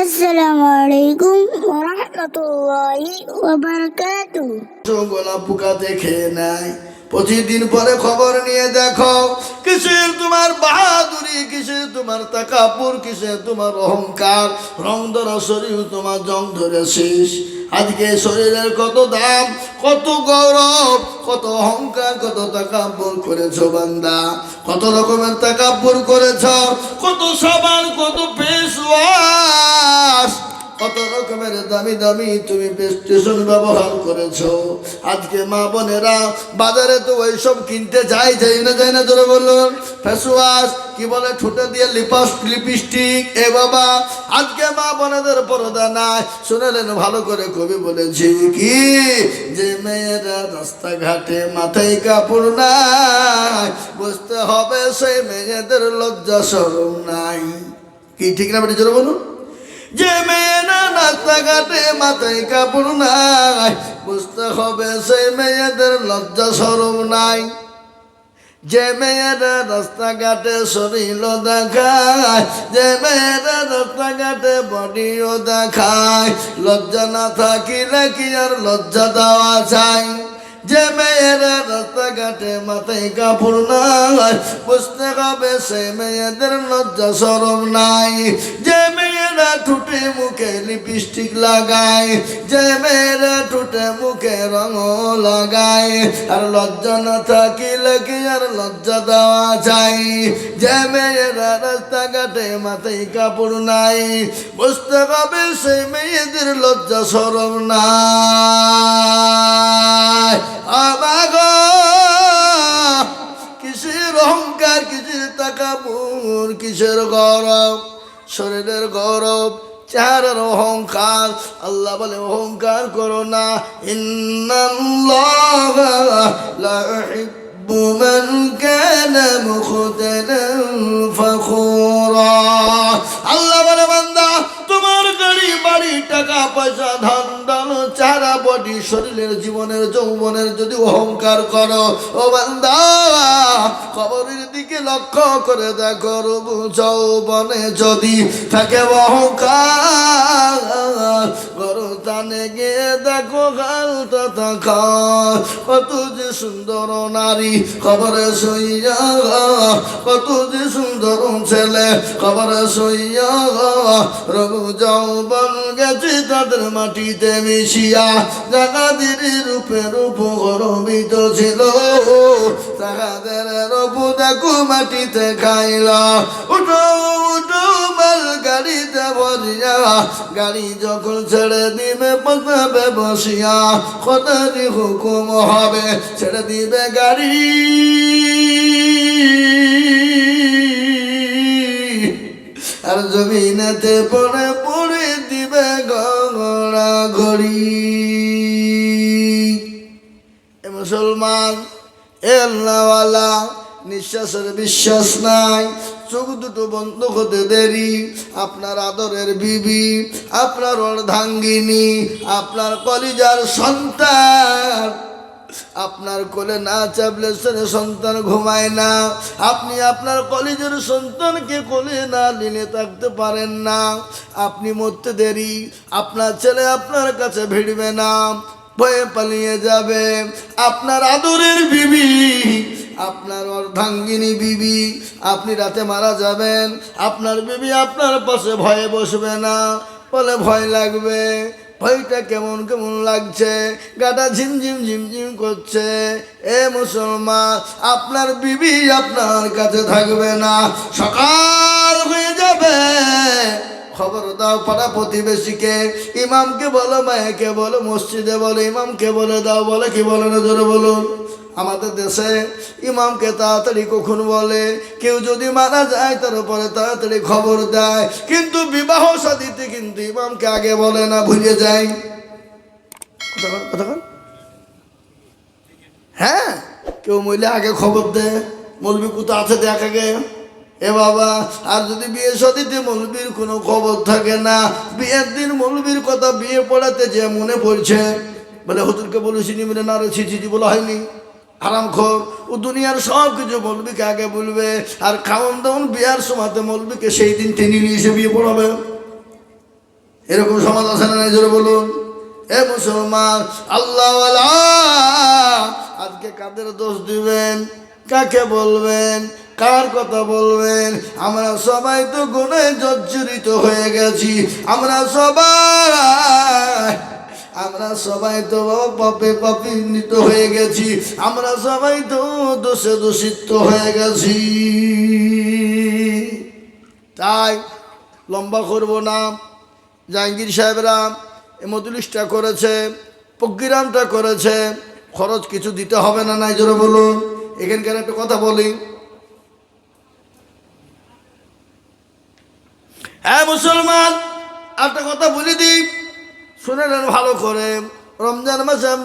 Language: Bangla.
আসসালামু আলাইকুম ওয়া রাহমাতুল্লাহি ওয়া বারাকাতুহু। গোলাপ পোকাতে খেয়ে নেয়। প্রতিদিন পরে খবর নিয়ে দেখো, কিসের তোমার বাহাদুরি, কিসের তোমার তাকাব্বুর, কিসের তোমার অহংকার। রং ধরা শরীর তোমার জং ধরেছিস। আজকে শরীরের কত দাম, কত গৌরব, কত অহংকার, কত তাকাব্বুর করেছো বান্দা। কত রকমের তাকাব্বুর করেছো, কত সাবান, কত ফেস ওয়াশ, কত রকমের দামি দামি তুমি প্রেস্টেশন ব্যবহার করেছো। আজকে মা বোনেরা বাজারে তো ওইসব কিনতে যায় না ধরে বলুন। ফেস ওয়াশ কি বলে, ঠোঁটে দিয়ে লিপস্টিক। এ বাবা, আজকে মা বোনেদের পর্দা নাই। শুনেলেন ভালো করে, কবি বলেছি কি, যে মেয়েরা রাস্তাঘাটে মাথায় কাপড় নাই, বুঝতে হবে সেই মেয়েদের লজ্জা শরম নাই। কি ঠিক না বেটি জোরে বলুন? যে মেয়েরা রাস্তাঘাটে মাথায় কাপড় নাই, বুঝতে হবে সেই মেয়েদের লজ্জা শরম নাই। যে মেয়েরা রাস্তাঘাটে শরীর দেখায়, যে মেয়েরা রাস্তাঘাটে বডিও দেখায়, লজ্জা না থাকিলে কি আর লজ্জা দেওয়া যায়? যে মেয়েরা রাস্তাঘাটে মাথায় কাপড় নাই, বুঝতে হবে সে মেয়েদের লজ্জা শরম নাই। যে মেয়েরা ঠোঁটে মুখে লিপস্টিক লাগায়, যে মেয়েরা ঠোঁটে মুখে রঙ লাগায়, আর লজ্জা না থাকিলে কি আর লজ্জা দেওয়া যায়? যে মেয়েরা রাস্তাঘাটে মাথায় কাপড় নাই, বুঝতে হবে সেই মেয়েদের লজ্জা শরম নাই। আমাগো কিসের অহংকার, কিসের তাকাব্বুর, কিসের গৌরব, শরীরের গৌরব, চেহারার অহংকার। আল্লাহ বলে অহংকার করো না। ইন্নাল্লাহা লা ইউহিব্বু মান কানা মুখতালান ফাখুরা। আল্লাহ বলে বান্দা, তোমার গাড়ি বাড়ি টাকা পয়সা ধন দন চেহারা বডি শরীরের জীবনের যৌবনের যদি অহংকার করো, ও বান্দা কবরের দিকে লক্ষ্য করে দেখো, রূপ যৌবনে যদি থাকে অহংকার, গরতানে গিয়ে দেখো গালটা থাকা। কত যে সুন্দর নারী কবরে শুইয়া, কত যে সুন্দর ছেলে কবরে শুইয়া, রূপ যৌবন গেছে তাদের মাটিতে মিশিয়া। জাগাদের রূপে রূপ গর্বিত ছিল, তাহাদের রূপ দেখো মাটিতে খাইলা। উঠো উঠো মাল গাড়িতে বসিয়া, গাড়ি যখন ছেড়ে দিবে বসবে বসিয়া। খোদার হুকুম হবে ছেড়ে দিবে গাড়ি, আর জমিনেতে পড়ে পড়ে দিবে গড়া ঘড়ি। এ মুসলমান, এ আল্লাহওয়ালা, নিঃশ্বাসের বিশ্বাস নাই, চোখ দুটো বন্ধ হতে দেরি। আপনার আদরের বিবি, আপনার অর্ধাঙ্গিনী, আপনার কলিজার সন্তান আপনার কোলে না চাপলে ছেলে সন্তান ঘুমায় না। আপনি আপনার কলেজের সন্তানকে কোলে না নিলে থাকতে পারেন না। আপনি মরতে দেরি, আপনার ছেলে আপনার কাছে ভিড়বে না, ভয়ে পালিয়ে যাবে। আপনার আদরের বিবি, আপনার অর্ধাঙ্গিনী বিবি, আপনি রাতে মারা যাবেন, আপনার বিবি আপনার পাশে ভয়ে বসবে না, বলে ভয় লাগবে। ভয়টা কেমন কেমন লাগছে, গাটা ঝিমঝিম ঝিমঝিম করছে। এ মুসলমান, আপনার বিবি আপনার কাছে থাকবে না, সকাল হয়ে যাবে। খবর দাও পাড়া প্রতিবেশীকে, ইমামকে বলো, মায়েকে বলো, মসজিদে বলো, ইমামকে বলে দাও। বলে কি বলে না জোরে বলুন? আমাদের দেশে ইমামকে তাড়াতাড়ি কখন বলে, কেউ যদি মারা যায় তার উপরে তাড়াতাড়ি খবর দেয়, কিন্তু বিবাহ শাদীতে কিন্তু ইমামকে আগে বলে না, ভুলে যায়। হ্যাঁ, কেউ মহিলা আগে খবর দেয়, মৌলবি কোথা আছে দেখ আগে। এ বাবা, আর যদি বিয়ে শাদীতে মৌলবির কোনো খবর থাকে না, বিয়ের দিন মৌলবির কথা বিয়ে পড়াতে যে মনে পড়ছে, বলে হুজুরকে বলেছিনি, বলে না রে ছিছি বলা হয়নি। হারামখোর, ও দুনিয়ার সব কিছু মৌলবিকে আগে বলবে, আর খাওয়ান দাওয়ান বিয়ার সময়তে মৌলবিকে সেই দিন টেনে নিয়ে এসে বিয়ে পড়াবে। এরকম সমাজ আছে না নাই? জোরে বলুন। এ মুসলমান, আল্লাহওয়ালা, আজকে কাদের দোষ দিবেন, কাকে বলবেন, কার কথা বলবেন? আমরা সবাই তো গুনাহে জর্জরিত হয়ে গেছি। আমরা সবাই তো পাপে পাপিত হয়ে গেছি। আমরা সবাই তো দোষে দূষিত হয়ে গেছি। তাই লম্বা করব না। জাহাঙ্গীর সাহেবরা এই মজলিসটা করেছে, প্রোগ্রামটা করেছে, খরচ কিছু দিতে হবে না? নাই? জোরে বলুন। এখানকার একটা কথা বলি, হ্যাঁ মুসলমান, একটা কথা বলে দিই, শুনে নেন ভালো করে। রমজান মাসে আমরা